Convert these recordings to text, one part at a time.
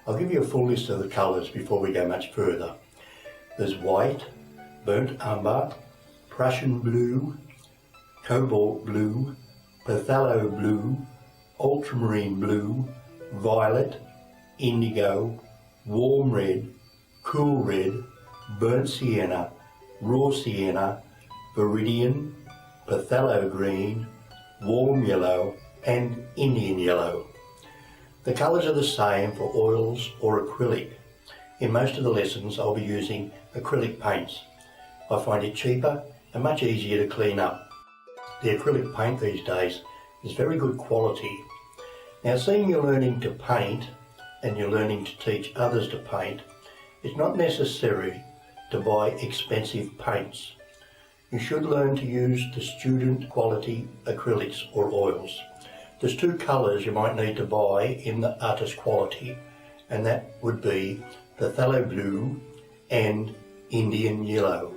I'll give you a full list of the colours before we go much further. There's white, burnt umber, Prussian blue, cobalt blue, phthalo blue, ultramarine blue, violet, indigo, warm red, cool red, burnt sienna, raw sienna, viridian, phthalo green, warm yellow and Indian yellow. The colours are the same for oils or acrylic. In most of the lessons I'll be using acrylic paints. I find it cheaper and much easier to clean up. The acrylic paint these days is very good quality. Now, seeing you're learning to paint and you're learning to teach others to paint, it's not necessary to buy expensive paints. You should learn to use the student quality acrylics or oils. There's two colours you might need to buy in the artist quality, and that would be the phthalo blue and Indian yellow.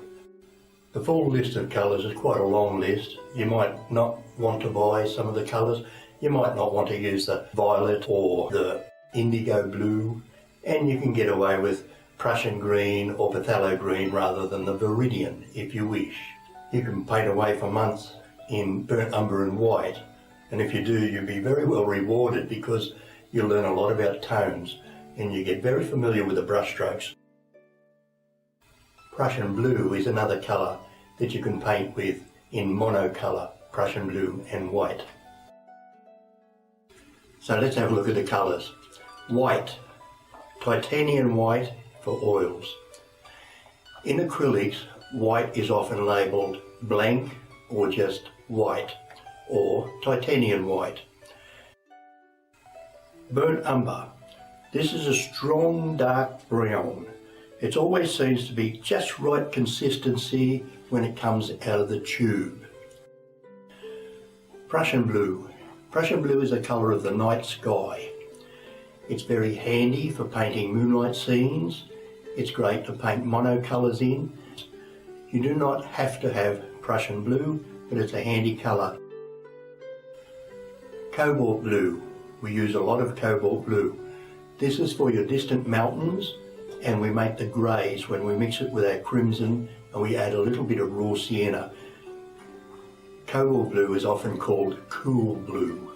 The full list of colours is quite a long list. You might not want to buy some of the colours. You might not want to use the violet or the indigo blue, and you can get away with Prussian green or phthalo green rather than the viridian if you wish. You can paint away for months in burnt umber and white, and if you do, you'll be very well rewarded because you'll learn a lot about tones and you get very familiar with the brush strokes. Prussian blue is another colour that you can paint with in monocolour, Prussian blue and white. So let's have a look at the colours. White, titanium white for oils. In acrylics, white is often labelled blank or just white or titanium white. Burnt umber. This is a strong dark brown. It always seems to be just right consistency when it comes out of the tube. Prussian blue. Prussian blue is a colour of the night sky. It's very handy for painting moonlight scenes. It's great to paint monocolours in. You do not have to have Prussian blue, but it's a handy colour. Cobalt blue. We use a lot of cobalt blue. This is for your distant mountains, and we make the greys when we mix it with our crimson and we add a little bit of raw sienna. Cobalt blue is often called cool blue.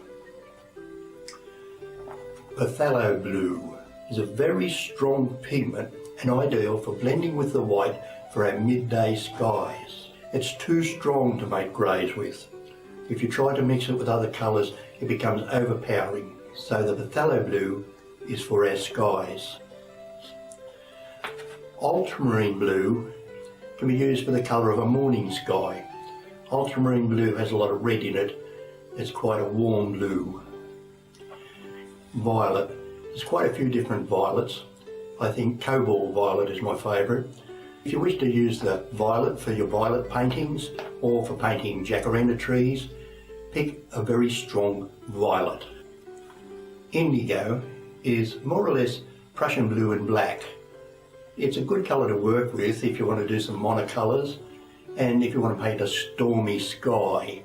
Phthalo blue is a very strong pigment and ideal for blending with the white for our midday skies. It's too strong to make greys with. If you try to mix it with other colours, it becomes overpowering. So the phthalo blue is for our skies. Ultramarine blue can be used for the colour of a morning sky. Ultramarine blue has a lot of red in it. It's quite a warm blue. Violet. There's quite a few different violets. I think cobalt violet is my favourite. If you wish to use the violet for your violet paintings or for painting jacaranda trees, pick a very strong violet. Indigo is more or less Prussian blue and black. It's a good colour to work with if you want to do some monocolours and if you want to paint a stormy sky.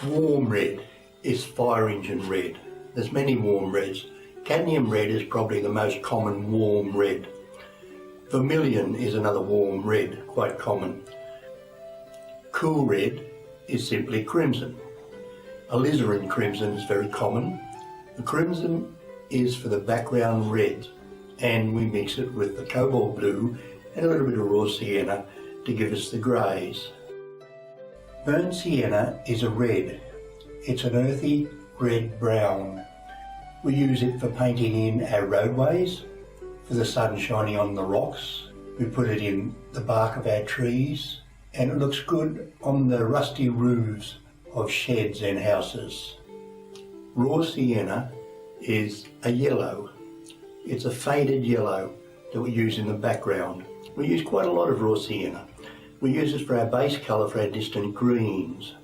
Warm red is fire engine red. There's many warm reds. Cadmium red is probably the most common warm red. Vermilion is another warm red, quite common. Cool red is simply crimson. Alizarin crimson is very common. The crimson is for the background red, and we mix it with the cobalt blue and a little bit of raw sienna to give us the greys. Burnt sienna is a red. It's an earthy red-brown. We use it for painting in our roadways, for the sun shining on the rocks. We put it in the bark of our trees, and it looks good on the rusty roofs of sheds and houses. Raw sienna is a yellow. It's a faded yellow that we use in the background. We use quite a lot of raw sienna. We use it for our base colour for our distant greens.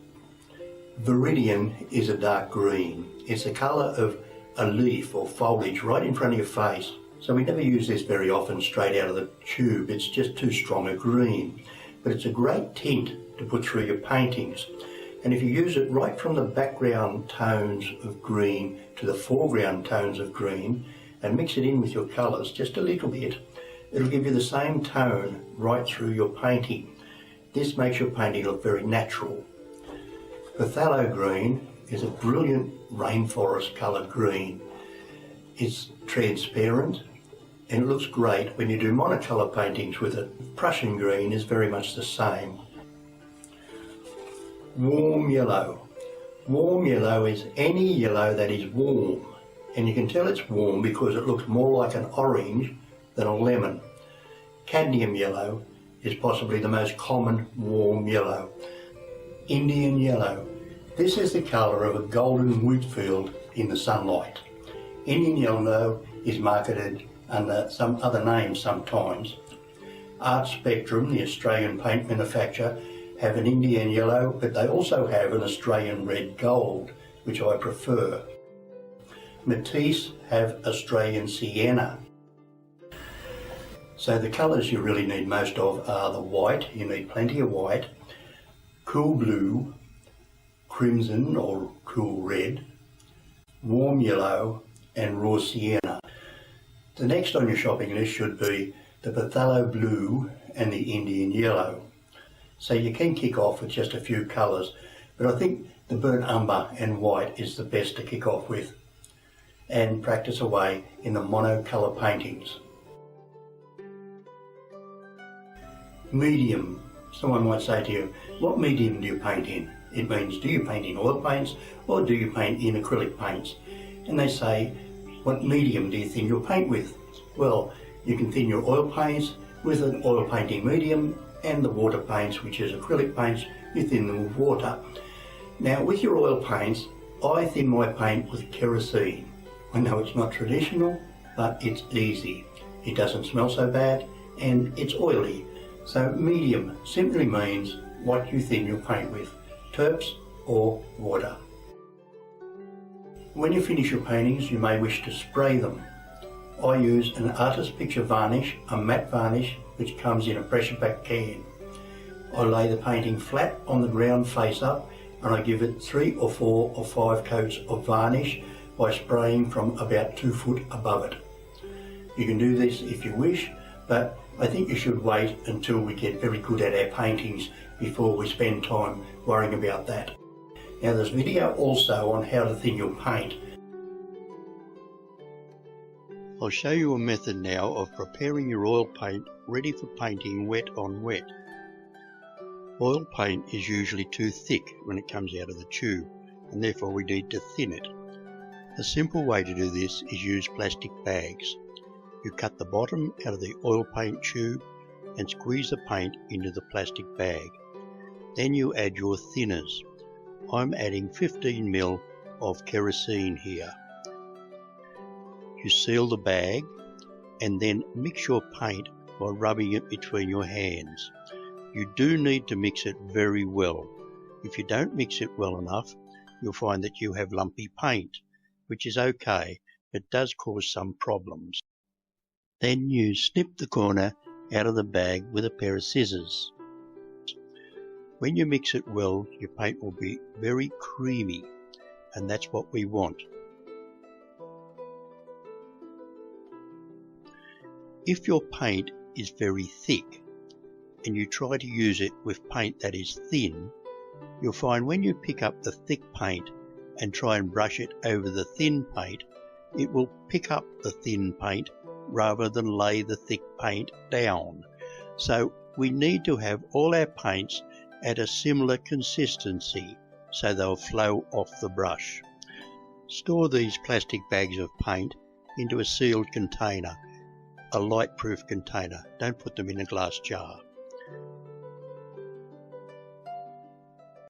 Viridian is a dark green. It's the colour of a leaf or foliage right in front of your face. So we never use this very often straight out of the tube. It's just too strong a green. But it's a great tint to put through your paintings. And if you use it right from the background tones of green to the foreground tones of green, and mix it in with your colours just a little bit, it'll give you the same tone right through your painting. This makes your painting look very natural. Phthalo green is a brilliant rainforest coloured green. It's transparent and it looks great when you do monocolour paintings with it. Prussian green is very much the same. Warm yellow. Warm yellow is any yellow that is warm, and you can tell it's warm because it looks more like an orange than a lemon. Cadmium yellow is possibly the most common warm yellow. Indian yellow. This is the colour of a golden wheat field in the sunlight. Indian yellow is marketed under some other names sometimes. Art Spectrum, the Australian paint manufacturer, have an Indian yellow, but they also have an Australian red gold, which I prefer. Matisse have Australian sienna. So the colours you really need most of are the white, you need plenty of white, cool blue, crimson or cool red, warm yellow and raw sienna. The next on your shopping list should be the phthalo blue and the Indian yellow. So you can kick off with just a few colours, but I think the burnt umber and white is the best to kick off with, and practice away in the monocolour paintings. Medium. Someone might say to you, what medium do you paint in? It means, do you paint in oil paints or do you paint in acrylic paints? And they say, what medium do you thin your paint with? Well, you can thin your oil paints with an oil painting medium, and the water paints, which is acrylic paints, you thin them with water. Now with your oil paints, I thin my paint with kerosene. I know it's not traditional, but it's easy. It doesn't smell so bad and it's oily. So medium simply means what you thin your paint with, terps or water. When you finish your paintings, you may wish to spray them. I use an artist picture varnish, a matte varnish, which comes in a pressure pack can. I lay the painting flat on the ground face up and I give it 3 or 4 or 5 coats of varnish by spraying from about 2 foot above it. You can do this if you wish, but I think you should wait until we get very good at our paintings before we spend time worrying about that. Now there's video also on how to thin your paint. I'll show you a method now of preparing your oil paint ready for painting wet on wet. Oil paint is usually too thick when it comes out of the tube, and therefore we need to thin it. A simple way to do this is use plastic bags. You cut the bottom out of the oil paint tube and squeeze the paint into the plastic bag. Then you add your thinners. I'm adding 15 ml of kerosene here. You seal the bag and then mix your paint by rubbing it between your hands. You do need to mix it very well. If you don't mix it well enough, you'll find that you have lumpy paint, which is okay, but does cause some problems. Then you snip the corner out of the bag with a pair of scissors. When you mix it well, your paint will be very creamy, and that's what we want. If your paint is very thick and you try to use it with paint that is thin, you'll find when you pick up the thick paint and try and brush it over the thin paint, it will pick up the thin paint rather than lay the thick paint down. So we need to have all our paints at a similar consistency so they'll flow off the brush. Store these plastic bags of paint into a sealed container, a light-proof container. Don't put them in a glass jar.